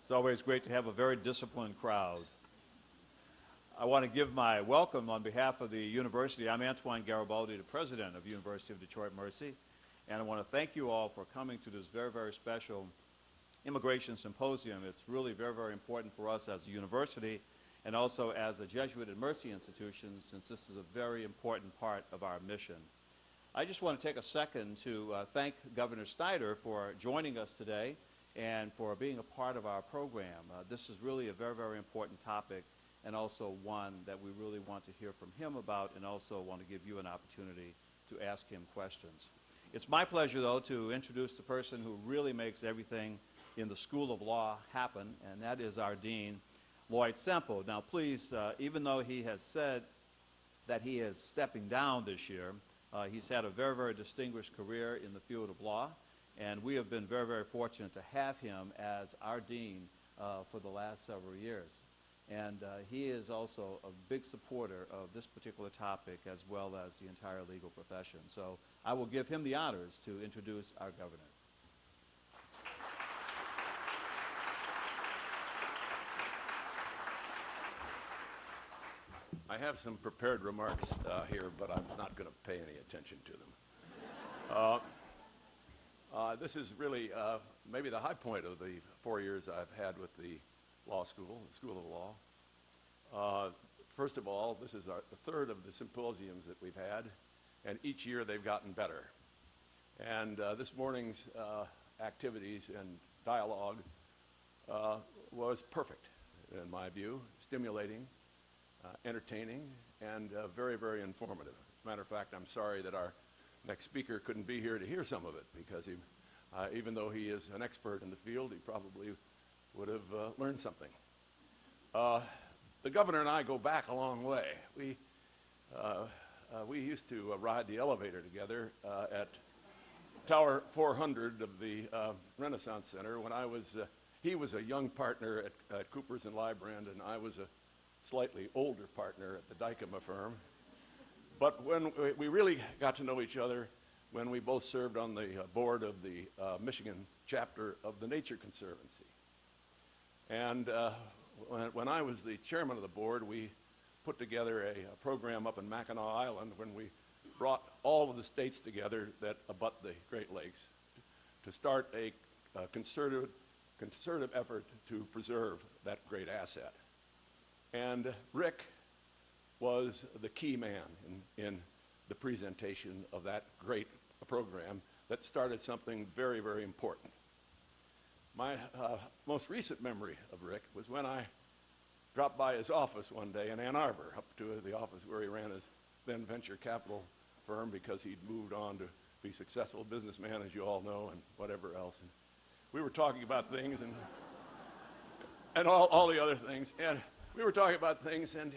It's always great to have a very disciplined crowd. I want to give my welcome on behalf of the university. I'm Antoine Garibaldi, the president of University of Detroit Mercy, and I want to thank you all for coming to this very, very special immigration symposium. It's really very, very important for us as a university and also as a Jesuit and Mercy institution, since this is a very important part of our mission. I just want to take a second to thank Governor Snyder for joining us today and for being a part of our program. This is really a very, very important topic, and also one that we really want to hear from him about, and also want to give you an opportunity to ask him questions. It's my pleasure, though, to introduce the person who really makes everything in the School of Law happen, and that is our Dean, Lloyd Semple. Now, please, even though he has said that he is stepping down this year, he's had a very, very distinguished career in the field of law, and we have been very, very fortunate to have him as our dean for the last several years. And he is also a big supporter of this particular topic, as well as the entire legal profession. So I will give him the honors to introduce our governor. I have some prepared remarks here, but I'm not going to pay any attention to them. This is really maybe the high point of the 4 years I've had with the law school, the School of Law. First of all, this is the third of the symposiums that we've had, and each year they've gotten better. And this morning's activities and dialogue was perfect, in my view, stimulating, entertaining, and very, very informative. As a matter of fact, I'm sorry that our next speaker couldn't be here to hear some of it, because he, even though he is an expert in the field, he probably would have learned something. The governor and I go back a long way. We used to ride the elevator together at Tower 400 of the Renaissance Center when he was a young partner at Coopers and Lybrand, and I was a slightly older partner at the Dykema firm. But when we really got to know each other, when we both served on the board of the Michigan chapter of the Nature Conservancy. And when I was the chairman of the board, we put together a program up in Mackinac Island when we brought all of the states together that abut the Great Lakes to start a concerted effort to preserve that great asset. And Rick was the key man in the presentation of that great program that started something very, very important. My most recent memory of Rick was when I dropped by his office one day in Ann Arbor, up to the office where he ran his then venture capital firm, because he'd moved on to be a successful businessman, as you all know, and whatever else. And we were talking about things and all the other things. And we were talking about things, and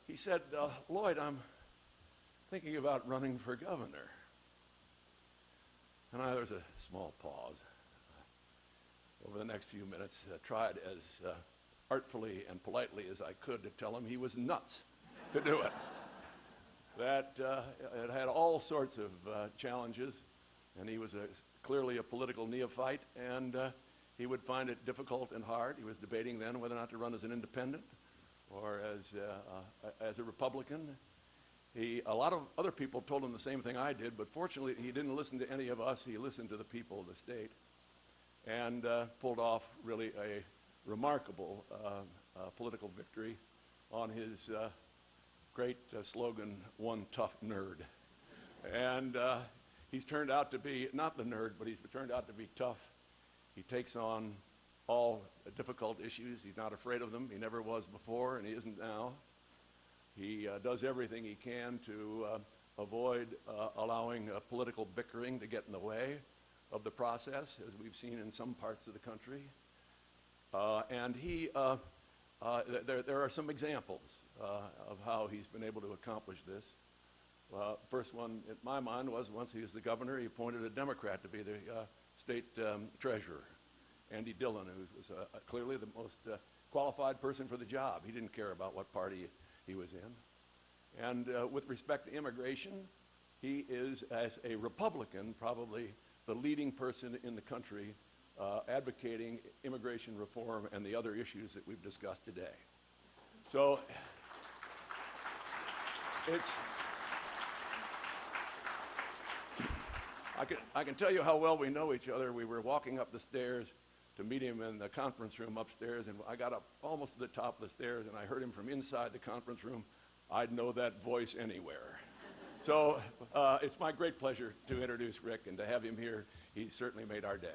he said, Lloyd, I'm thinking about running for governor. And there was a small pause. Over the next few minutes, tried as artfully and politely as I could to tell him he was nuts to do it. That it had all sorts of challenges, and he was clearly a political neophyte, and he would find it difficult and hard. He was debating then whether or not to run as an independent or as a Republican. A lot of other people told him the same thing I did, but fortunately he didn't listen to any of us. He listened to the people of the state, and pulled off really a remarkable political victory on his great slogan, "One tough nerd." And he's turned out to be not the nerd, but he's turned out to be tough. He takes on all difficult issues. He's not afraid of them. He never was before, and he isn't now. He does everything he can to avoid allowing political bickering to get in the way of the process, as we've seen in some parts of the country. And there are some examples of how he's been able to accomplish this. First one, in my mind, was once he was the governor, he appointed a Democrat to be the state treasurer, Andy Dillon, who was clearly the most qualified person for the job. He didn't care about what party he was in. And with respect to immigration, he is, as a Republican, probably the leading person in the country advocating immigration reform and the other issues that we've discussed today. So I can tell you how well we know each other. We were walking up the stairs to meet him in the conference room upstairs, and I got up almost to the top of the stairs, and I heard him from inside the conference room. I'd know that voice anywhere. So it's my great pleasure to introduce Rick and to have him here. He certainly made our day.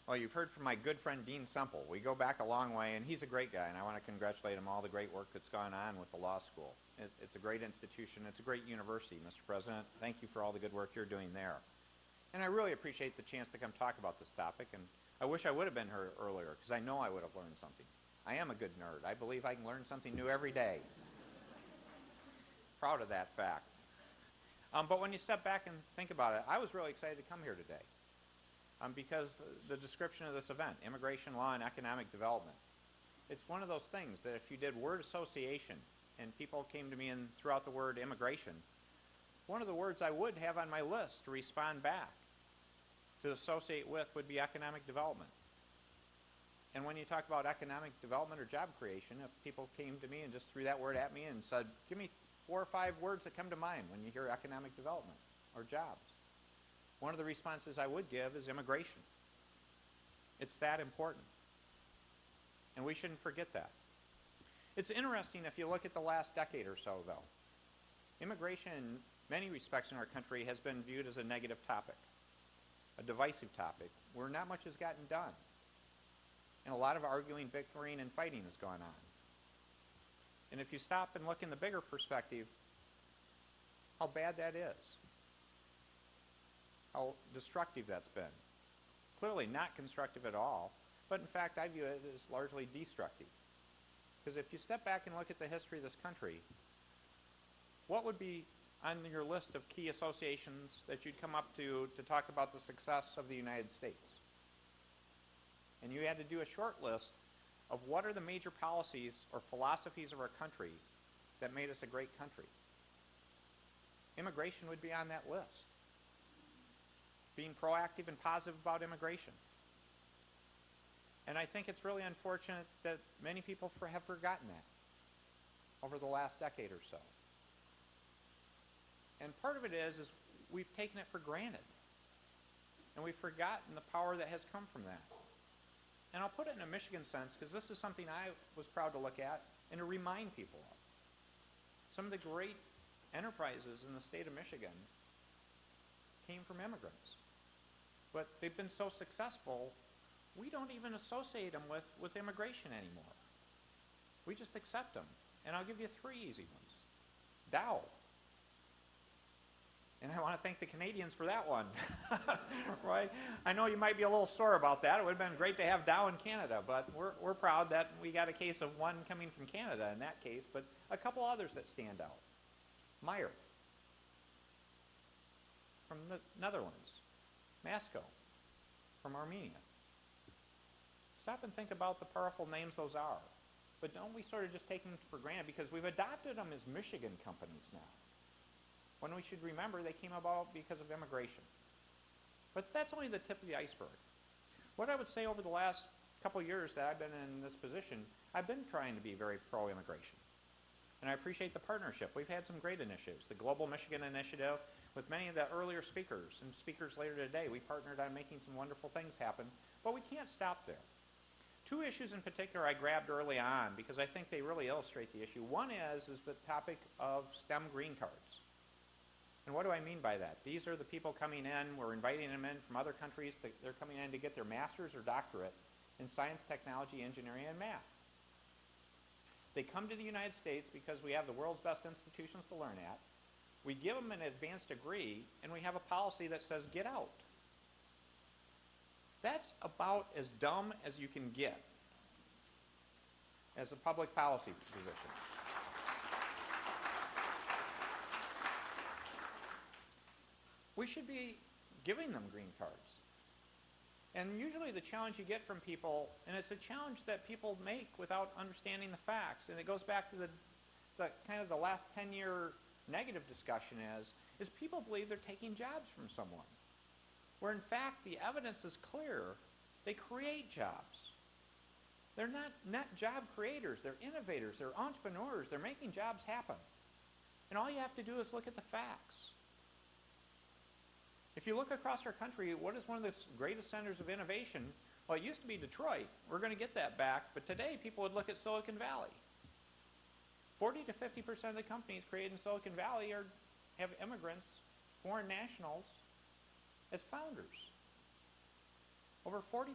Well, you've heard from my good friend Dean Semple. We go back a long way, and he's a great guy, and I want to congratulate him on all the great work that's gone on with the law school. It's a great institution. It's a great university, Mr. President. Thank you for all the good work you're doing there. And I really appreciate the chance to come talk about this topic, and I wish I would have been here earlier, because I know I would have learned something. I am a good nerd. I believe I can learn something new every day. Proud of that fact. But when you step back and think about it, I was really excited to come here today. Because the description of this event, immigration, law, and economic development, it's one of those things that if you did word association and people came to me and threw out the word immigration, one of the words I would have on my list to respond back, to associate with, would be economic development. And when you talk about economic development or job creation, if people came to me and just threw that word at me and said, give me 4 or 5 words that come to mind when you hear economic development or jobs, one of the responses I would give is immigration. It's that important. And we shouldn't forget that. It's interesting if you look at the last decade or so, though. Immigration, in many respects in our country, has been viewed as a negative topic, a divisive topic, where not much has gotten done. And a lot of arguing, bickering, and fighting has gone on. And if you stop and look in the bigger perspective, how bad that is. How destructive that's been. Clearly not constructive at all, but in fact I view it as largely destructive. Because if you step back and look at the history of this country, what would be on your list of key associations that you'd come up to talk about the success of the United States? And you had to do a short list of what are the major policies or philosophies of our country that made us a great country. Immigration would be on that list. Being proactive and positive about immigration. And I think it's really unfortunate that many people have forgotten that over the last decade or so. And part of it is we've taken it for granted. And we've forgotten the power that has come from that. And I'll put it in a Michigan sense, because this is something I was proud to look at and to remind people of. Some of the great enterprises in the state of Michigan came from immigrants. But they've been so successful, we don't even associate them with immigration anymore. We just accept them. And I'll give you 3 easy ones. Dow. And I want to thank the Canadians for that one. Right? I know you might be a little sore about that. It would have been great to have Dow in Canada, but we're proud that we got a case of one coming from Canada in that case, but a couple others that stand out. Meyer from the Netherlands. Masco from Armenia. Stop and think about the powerful names those are. But don't we sort of just take them for granted because we've adopted them as Michigan companies now, when we should remember they came about because of immigration. But that's only the tip of the iceberg. What I would say over the last couple years that I've been in this position, I've been trying to be very pro-immigration. And I appreciate the partnership. We've had some great initiatives. The Global Michigan Initiative, with many of the earlier speakers and speakers later today, we partnered on making some wonderful things happen, but we can't stop there. 2 issues in particular I grabbed early on because I think they really illustrate the issue. One is the topic of STEM green cards. And what do I mean by that? These are the people coming in, we're inviting them in from other countries, they're coming in to get their master's or doctorate in science, technology, engineering, and math. They come to the United States because we have the world's best institutions to learn at. We give them an advanced degree, and we have a policy that says, get out. That's about as dumb as you can get as a public policy position. We should be giving them green cards. And usually the challenge you get from people, and it's a challenge that people make without understanding the facts, and it goes back to the the kind of the last 10-year negative discussion is people believe they're taking jobs from someone, where in fact the evidence is clear. They create jobs. They're not net job creators. They're innovators. They're entrepreneurs. They're making jobs happen. And all you have to do is look at the facts. If you look across our country, what is one of the greatest centers of innovation? Well, it used to be Detroit. We're going to get that back. But today, people would look at Silicon Valley. 40 to 50% of the companies created in Silicon Valley have immigrants, foreign nationals, as founders. Over 40%.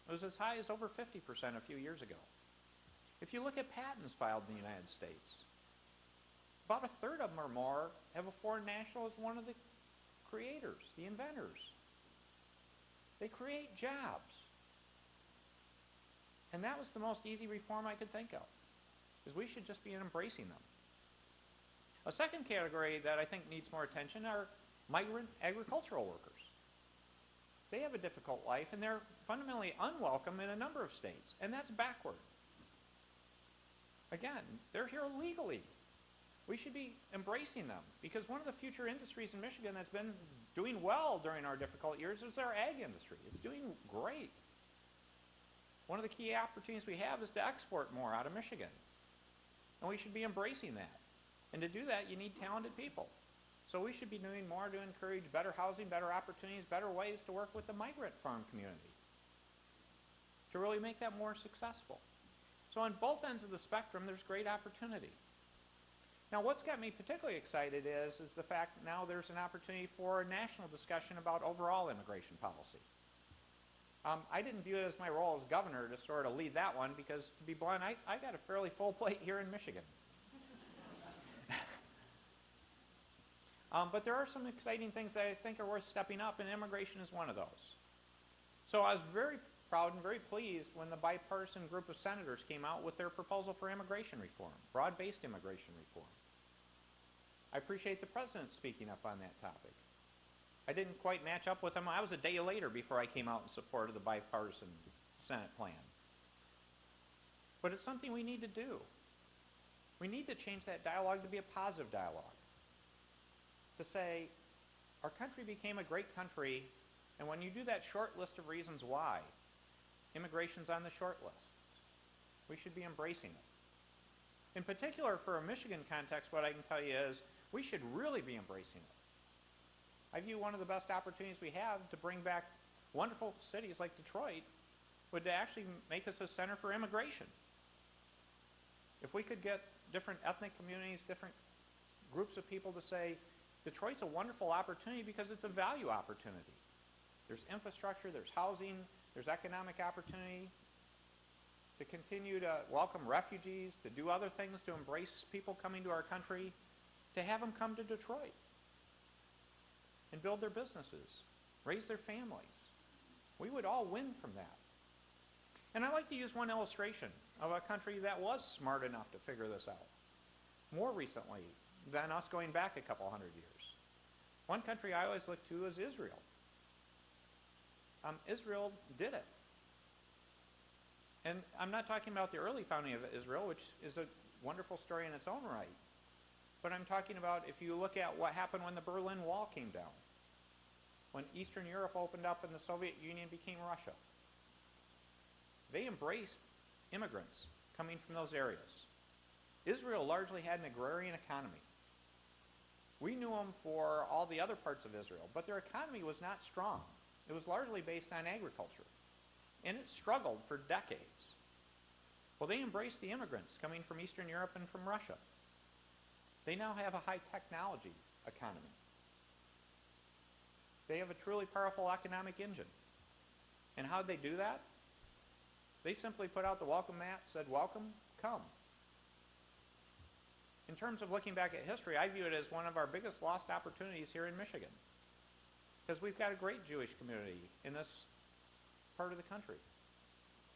It was as high as over 50% a few years ago. If you look at patents filed in the United States, about a third of them or more have a foreign national as one of the creators, the inventors. They create jobs. And that was the most easy reform I could think of, is we should just be embracing them. A second category that I think needs more attention are migrant agricultural workers. They have a difficult life, and they're fundamentally unwelcome in a number of states, and that's backward. Again, they're here legally. We should be embracing them, because one of the future industries in Michigan that's been doing well during our difficult years is our ag industry. It's doing great. One of the key opportunities we have is to export more out of Michigan, and we should be embracing that. And to do that, you need talented people. So we should be doing more to encourage better housing, better opportunities, better ways to work with the migrant farm community to really make that more successful. So on both ends of the spectrum, there's great opportunity. Now, what's got me particularly excited is the fact that now there's an opportunity for a national discussion about overall immigration policy. I didn't view it as my role as governor to sort of lead that one because, to be blunt, I got a fairly full plate here in Michigan. But there are some exciting things that I think are worth stepping up, and immigration is one of those. So I was very proud and very pleased when the bipartisan group of senators came out with their proposal for immigration reform, broad-based immigration reform. I appreciate the president speaking up on that topic. I didn't quite match up with him. I was a day later before I came out in support of the bipartisan Senate plan. But it's something we need to do. We need to change that dialogue to be a positive dialogue. To say, our country became a great country, and when you do that short list of reasons why, immigration's on the short list. We should be embracing it. In particular, for a Michigan context, what I can tell you is we should really be embracing it. I view one of the best opportunities we have to bring back wonderful cities like Detroit would to actually make us a center for immigration. If we could get different ethnic communities, different groups of people to say, Detroit's a wonderful opportunity because it's a value opportunity. There's infrastructure, there's housing, there's economic opportunity to continue to welcome refugees, to do other things to embrace people coming to our country, to have them come to Detroit and build their businesses, raise their families. We would all win from that. And I like to use one illustration of a country that was smart enough to figure this out more recently than us going back a couple hundred years. One country I always look to is Israel. Israel did it. And I'm not talking about the early founding of Israel, which is a wonderful story in its own right. But I'm talking about if you look at what happened when the Berlin Wall came down, when Eastern Europe opened up and the Soviet Union became Russia. They embraced immigrants coming from those areas. Israel largely had an agrarian economy. We knew them for all the other parts of Israel, but their economy was not strong. It was largely based on agriculture, and it struggled for decades. Well, they embraced the immigrants coming from Eastern Europe and from Russia. They now have a high technology economy. They have a truly powerful economic engine. And how did they do that? They simply put out the welcome mat, said, welcome, come. In terms of looking back at history, I view it as one of our biggest lost opportunities here in Michigan, because we've got a great Jewish community in this part of the country.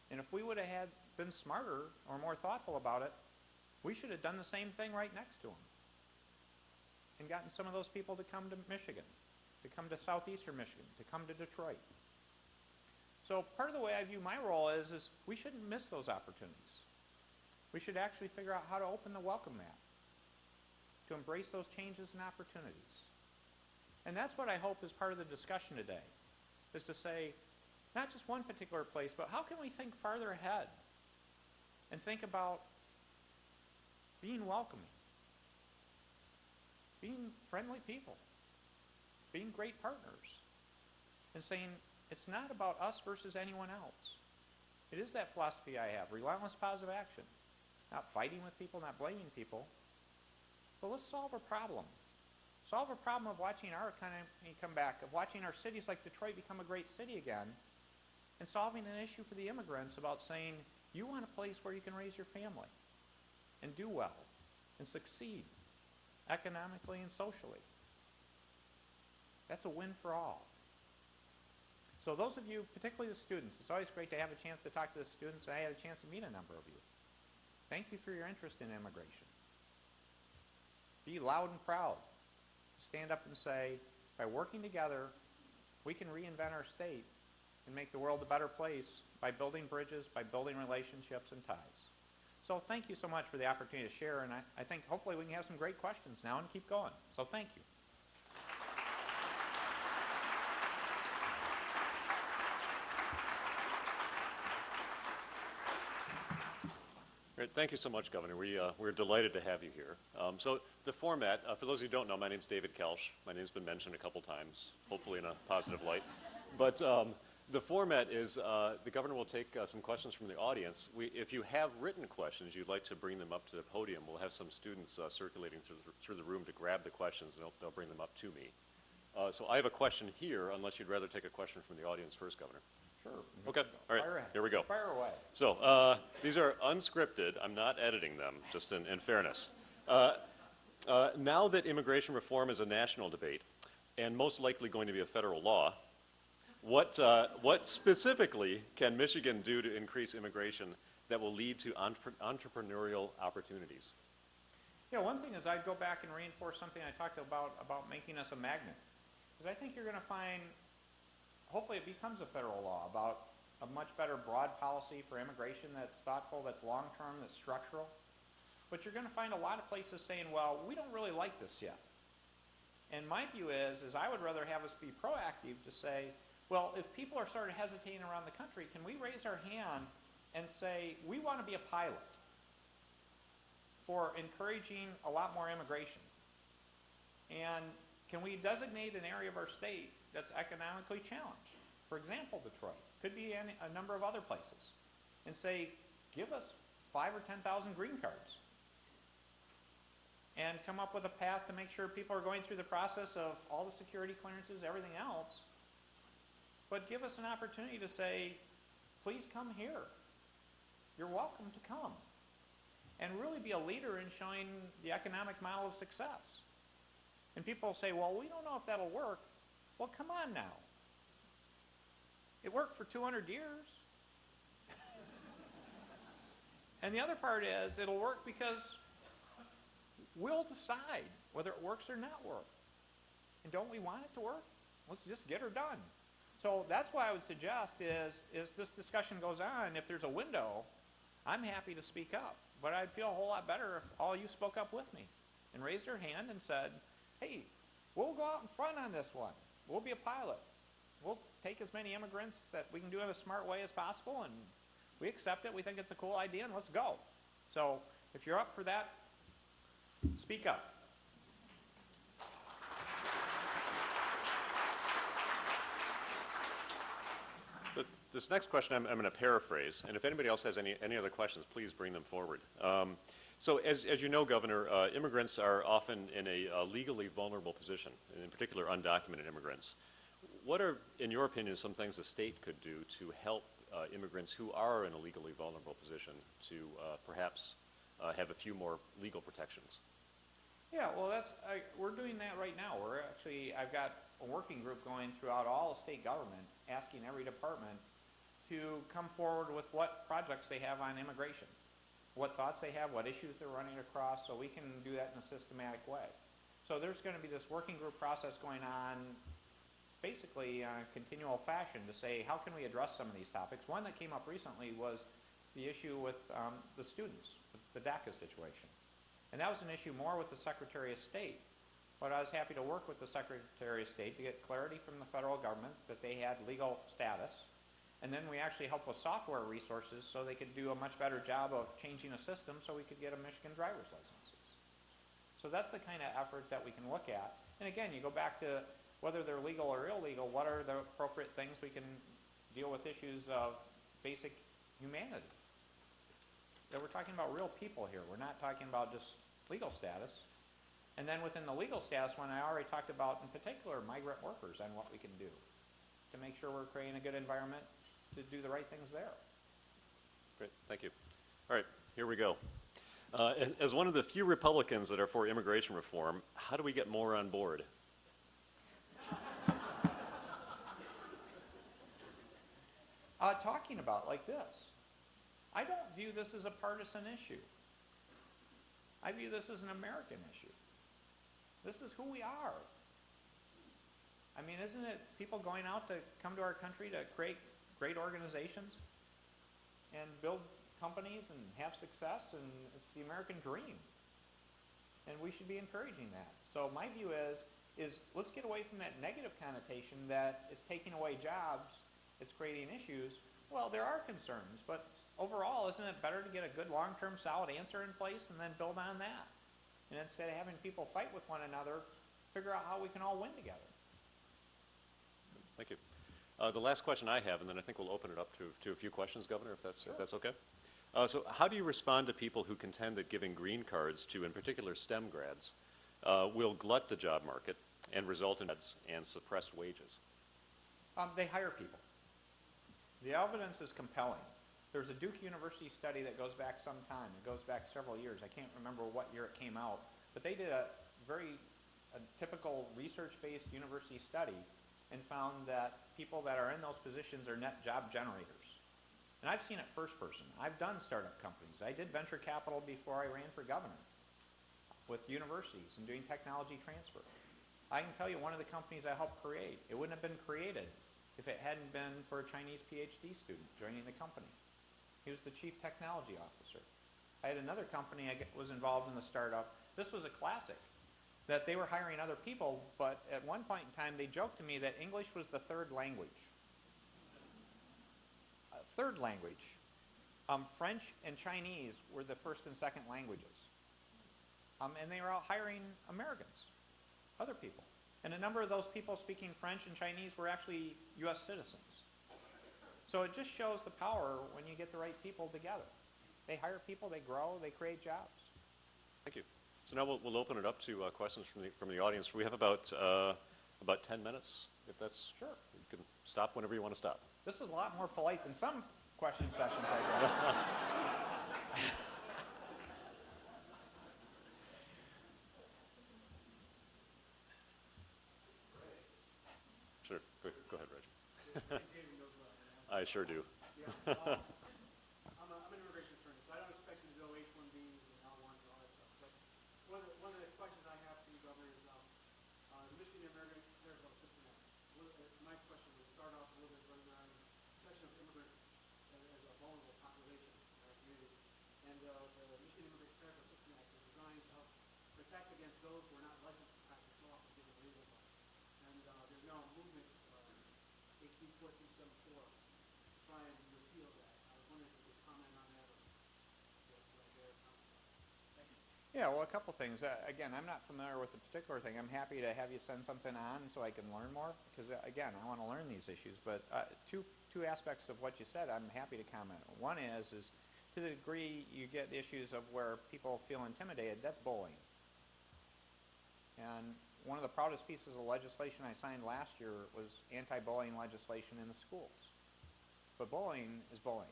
And if we would have been smarter or more thoughtful about it, we should have done the same thing right next to them and gotten some of those people to come to Michigan, to come to southeastern Michigan, to come to Detroit. So part of the way I view my role is we shouldn't miss those opportunities. We should actually figure out how to open the welcome mat to embrace those changes and opportunities. And that's what I hope is part of the discussion today, is to say, not just one particular place, but how can we think farther ahead and think about being welcoming, being friendly people, being great partners, and saying it's not about us versus anyone else. It is that philosophy I have, relentless positive action, not fighting with people, not blaming people, but let's solve a problem. Solve a problem of watching our economy come back, of watching our cities like Detroit become a great city again, and solving an issue for the immigrants about saying, you want a place where you can raise your family and do well and succeed economically and socially. That's a win for all. So those of you, particularly the students, it's always great to have a chance to talk to the students, and I had a chance to meet a number of you. Thank you for your interest in immigration. Be loud and proud. Stand up and say, by working together, we can reinvent our state and make the world a better place by building bridges, by building relationships and ties. So thank you so much for the opportunity to share, and I think hopefully we can have some great questions now and keep going. So thank you. Great. Thank you so much, Governor. We're delighted to have you here. So the format, for those who don't know, my name's David Kelsch. My name's been mentioned a couple times, hopefully in a positive light. But the format is the Governor will take some questions from the audience. If you have written questions, you'd like to bring them up to the podium, we'll have some students circulating through the room to grab the questions, and they'll bring them up to me. So I have a question here, unless you'd rather take a question from the audience first, Governor. Sure. Okay, all right, here we go. Fire away. So these are unscripted. I'm not editing them, just in fairness. Now that immigration reform is a national debate, and most likely going to be a federal law, what specifically can Michigan do to increase immigration that will lead to entrepreneurial opportunities? Yeah, one thing is I'd go back and reinforce something I talked about making us a magnet. Because I think you're going to find, hopefully it becomes a federal law about a much better broad policy for immigration that's thoughtful, that's long-term, that's structural. But you're going to find a lot of places saying, well, we don't really like this yet. And my view is I would rather have us be proactive to say, well, if people are sort of hesitating around the country, can we raise our hand and say, we want to be a pilot for encouraging a lot more immigration? And can we designate an area of our state that's economically challenged? For example, Detroit. Could be a number of other places. And say, give us 5,000 or 10,000 green cards. And come up with a path to make sure people are going through the process of all the security clearances, everything else. But give us an opportunity to say, please come here. You're welcome to come. And really be a leader in showing the economic model of success. And people say, well, we don't know if that'll work. Well, come on now. It worked for 200 years. And the other part is it'll work because we'll decide whether it works or not work. And don't we want it to work? Let's just get her done. So that's why I would suggest is this discussion goes on, if there's a window, I'm happy to speak up. But I'd feel a whole lot better if all you spoke up with me and raised your hand and said, hey, we'll go out in front on this one. We'll be a pilot. We'll take as many immigrants that we can do in a smart way as possible, and we accept it. We think it's a cool idea, and let's go. So if you're up for that, speak up. This next question I'm going to paraphrase, and if anybody else has any other questions, please bring them forward. So as you know, Governor, immigrants are often in a legally vulnerable position, and in particular undocumented immigrants. What are, in your opinion, some things the state could do to help immigrants who are in a legally vulnerable position to perhaps have a few more legal protections? Yeah, well, we're doing that right now. I've got a working group going throughout all of state government, asking every department to come forward with what projects they have on immigration, what thoughts they have, what issues they're running across, so we can do that in a systematic way. So there's going to be this working group process going on basically on a continual fashion to say, how can we address some of these topics? One that came up recently was the issue with the students, with the DACA situation. And that was an issue more with the Secretary of State. But I was happy to work with the Secretary of State to get clarity from the federal government that they had legal status. And then we actually helped with software resources so they could do a much better job of changing a system so we could get a Michigan driver's licenses. So that's the kind of effort that we can look at. And again, you go back to whether they're legal or illegal, what are the appropriate things we can deal with issues of basic humanity? That we're talking about real people here. We're not talking about just legal status. And then within the legal status one, I already talked about, in particular, migrant workers and what we can do to make sure we're creating a good environment to do the right things there. Great, thank you. All right, here we go. As one of the few Republicans that are for immigration reform, how do we get more on board? Talking about like this. I don't view this as a partisan issue. I view this as an American issue. This is who we are. I mean, isn't it people going out to come to our country to create great organizations and build companies and have success, and it's the American dream. And we should be encouraging that. So my view is let's get away from that negative connotation that it's taking away jobs, it's creating issues. Well, there are concerns, but overall, isn't it better to get a good long-term solid answer in place and then build on that? And instead of having people fight with one another, figure out how we can all win together. Thank you. The last question I have, and then I think we'll open it up to a few questions, Governor, if that's okay. So how do you respond to people who contend that giving green cards to, in particular, STEM grads will glut the job market and result in and suppressed wages? They hire people. The evidence is compelling. There's a Duke University study that goes back some time. It goes back several years. I can't remember what year it came out, but they did a typical research-based university study and found that people that are in those positions are net job generators. And I've seen it first person. I've done startup companies. I did venture capital before I ran for governor with universities and doing technology transfer. I can tell you one of the companies I helped create, it wouldn't have been created if it hadn't been for a Chinese PhD student joining the company. He was the chief technology officer. I had another company I was involved in the startup. This was a classic, that they were hiring other people, but at one point in time they joked to me that English was the third language. Third language. French and Chinese were the first and second languages. And they were out hiring Americans, other people. And a number of those people speaking French and Chinese were actually U.S. citizens. So it just shows the power when you get the right people together. They hire people, they grow, they create jobs. Thank you. So now we'll open it up to questions from the audience. We have about 10 minutes, if that's... Sure. You can stop whenever you want to stop. This is a lot more polite than some question sessions I've had. Sure. Go ahead, Reggie. I sure do. I'm an immigration attorney, so I don't expect you to go H-1Bs and L-1s and all that stuff. But one of the questions I have for you, Governor, is the Michigan Immigrant Clerical Assistant Act. My question would start off a little bit around protection of immigrants as a vulnerable population in our community. And the Michigan Immigrant Clerical Assistant Act is designed to help protect against those who are not licensed to practice law for given legal advice. And there's now a movement, HB 4274, to try and repeal that. I was wondering if you could comment on that or what their comments are. Thank you. Yeah, well, a couple things. Again, I'm not familiar with the particular thing. I'm happy to have you send something on so I can learn more, because, again, I want to learn these issues. But two aspects of what you said I'm happy to comment on. One is to the degree you get issues of where people feel intimidated, that's bullying. And one of the proudest pieces of legislation I signed last year was anti-bullying legislation in the schools. But bullying is bullying.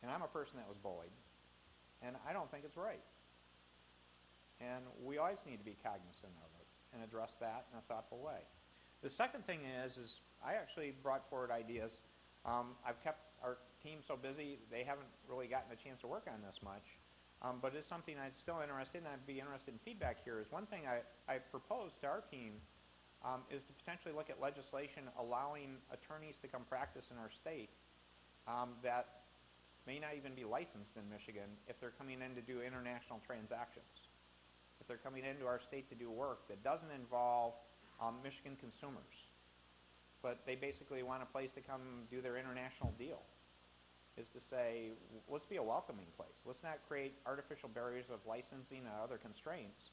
And I'm a person that was bullied. And I don't think it's right. And we always need to be cognizant of it and address that in a thoughtful way. The second thing is I actually brought forward ideas. I've kept our team so busy, they haven't really gotten a chance to work on this much. But it's something I'm still interested in, and I'd be interested in feedback here. Is one thing I proposed to our team is to potentially look at legislation allowing attorneys to come practice in our state that may not even be licensed in Michigan if they're coming in to do international transactions. If they're coming into our state to do work that doesn't involve Michigan consumers, but they basically want a place to come do their international deal, is to say, let's be a welcoming place. Let's not create artificial barriers of licensing and other constraints.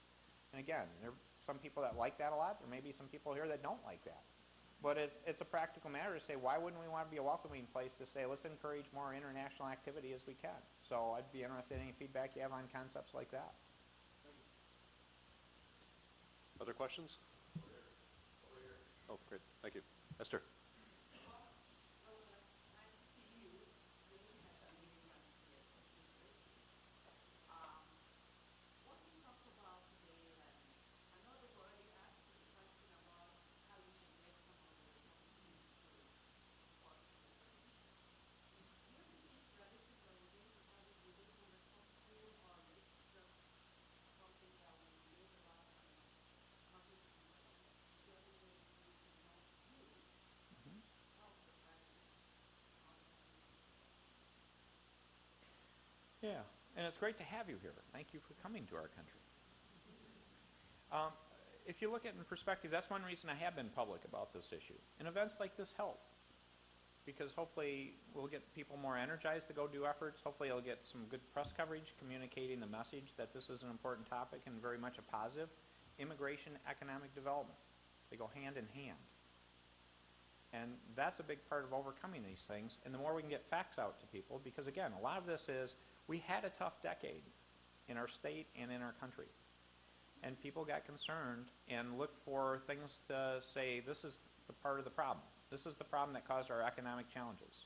And again, there are some people that like that a lot. There may be some people here that don't like that. But it's a practical matter to say, why wouldn't we want to be a welcoming place to say, let's encourage more international activity as we can. So I'd be interested in any feedback you have on concepts like that. Other questions? Oh, great. Thank you. Esther. Yeah, and it's great to have you here. Thank you for coming to our country. If you look at it in perspective, that's one reason I have been public about this issue. And events like this help, because hopefully we'll get people more energized to go do efforts. Hopefully it'll get some good press coverage communicating the message that this is an important topic and very much a positive. Immigration, economic development, they go hand in hand. And that's a big part of overcoming these things. And the more we can get facts out to people, because again, a lot of this is, we had a tough decade in our state and in our country. And people got concerned and looked for things to say, this is the part of the problem. This is the problem that caused our economic challenges.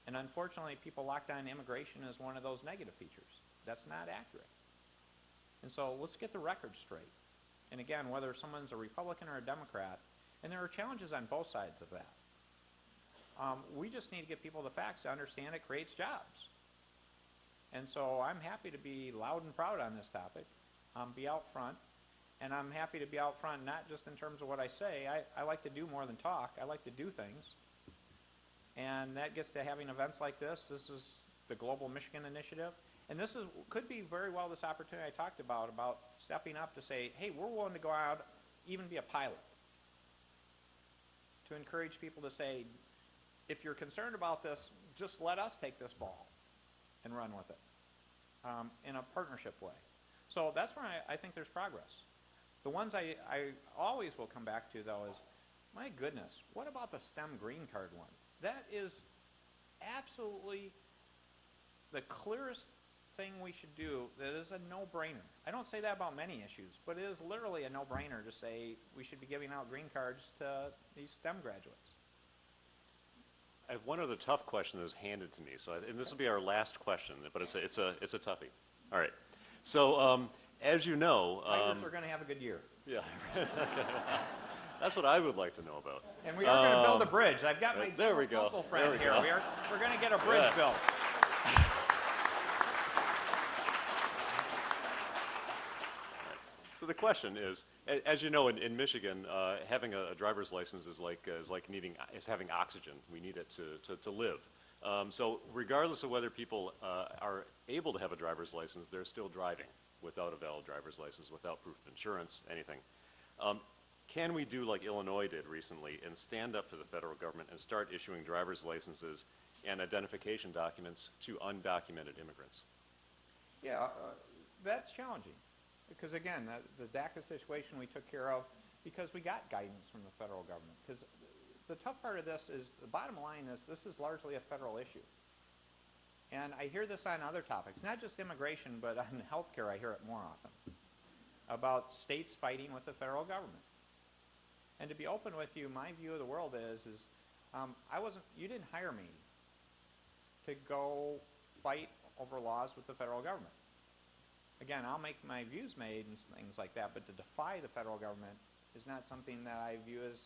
And unfortunately, people locked on immigration as one of those negative features. That's not accurate. And so let's get the record straight. And again, whether someone's a Republican or a Democrat, and there are challenges on both sides of that. We just need to get people the facts to understand it creates jobs. And so I'm happy to be loud and proud on this topic, be out front, and I'm happy to be out front not just in terms of what I say. I like to do more than talk. I like to do things. And that gets to having events like this. This is the Global Michigan Initiative. And this could be very well this opportunity I talked about stepping up to say, hey, we're willing to go out, even be a pilot, to encourage people to say, if you're concerned about this, just let us take this ball and run with it in a partnership way. So that's where I think there's progress. The ones I always will come back to, though, is, my goodness, what about the STEM green card one? That is absolutely the clearest thing we should do. That is a no-brainer. I don't say that about many issues, but it is literally a no-brainer to say we should be giving out green cards to these STEM graduates. I have one other tough question that was handed to me, and this will be our last question, but it's a toughie. All right. So as you know, Tigers are going to have a good year. Yeah, that's what I would like to know about. And we are going to build a bridge. I've got my there we go. council friend There we here. go. We're going to get a bridge Yes. built. So the question is, as you know, in Michigan, having a driver's license is like having oxygen. We need it to live. So regardless of whether people are able to have a driver's license, they're still driving without a valid driver's license, without proof of insurance, anything. Can we do like Illinois did recently and stand up to the federal government and start issuing driver's licenses and identification documents to undocumented immigrants? Yeah, that's challenging. Because again, the DACA situation we took care of because we got guidance from the federal government. Because the tough part of this is, the bottom line is, this is largely a federal issue. And I hear this on other topics, not just immigration, but on healthcare I hear it more often, about states fighting with the federal government. And to be open with you, my view of the world is you didn't hire me to go fight over laws with the federal government. Again, I'll make my views made and things like that, but to defy the federal government is not something that I view as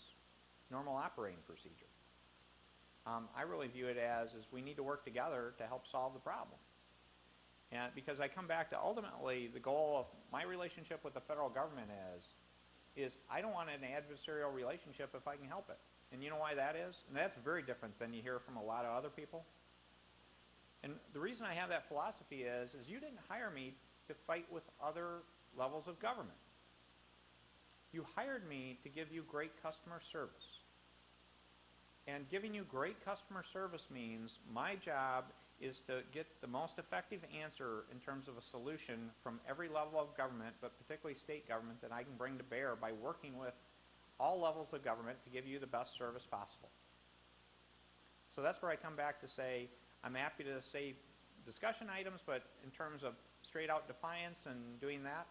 normal operating procedure. I really view it as we need to work together to help solve the problem. And because I come back to ultimately the goal of my relationship with the federal government is I don't want an adversarial relationship if I can help it. And you know why that is? And that's very different than you hear from a lot of other people. And the reason I have that philosophy is you didn't hire me to fight with other levels of government. You hired me to give you great customer service. And giving you great customer service means my job is to get the most effective answer in terms of a solution from every level of government, but particularly state government, that I can bring to bear by working with all levels of government to give you the best service possible. So that's where I come back to say, I'm happy to say discussion items, but in terms of straight out defiance and doing that,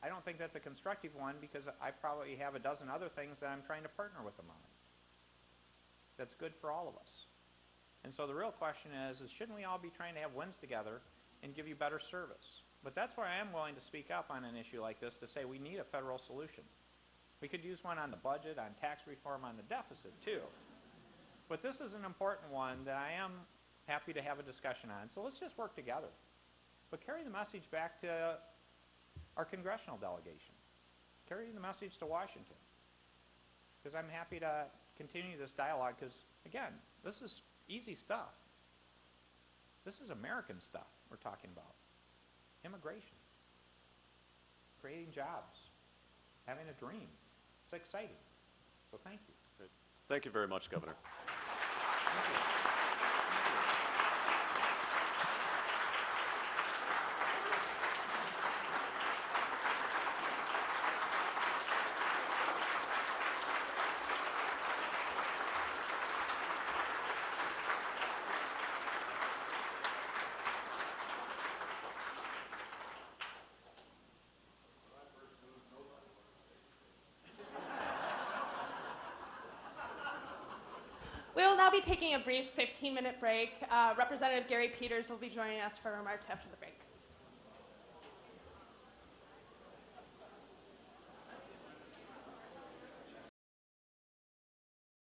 I don't think that's a constructive one, because I probably have a dozen other things that I'm trying to partner with them on. That's good for all of us. And so the real question is shouldn't we all be trying to have wins together and give you better service? But that's where I am willing to speak up on an issue like this, to say we need a federal solution. We could use one on the budget, on tax reform, on the deficit too. But this is an important one that I am happy to have a discussion on. So let's just work together. But carry the message back to our congressional delegation. Carry the message to Washington. Because I'm happy to continue this dialogue, because, again, this is easy stuff. This is American stuff we're talking about. Immigration. Creating jobs. Having a dream. It's exciting. So thank you. Great. Thank you very much, Governor. Thank you. We will now be taking a brief 15-minute break. Representative Gary Peters will be joining us for remarks after the break.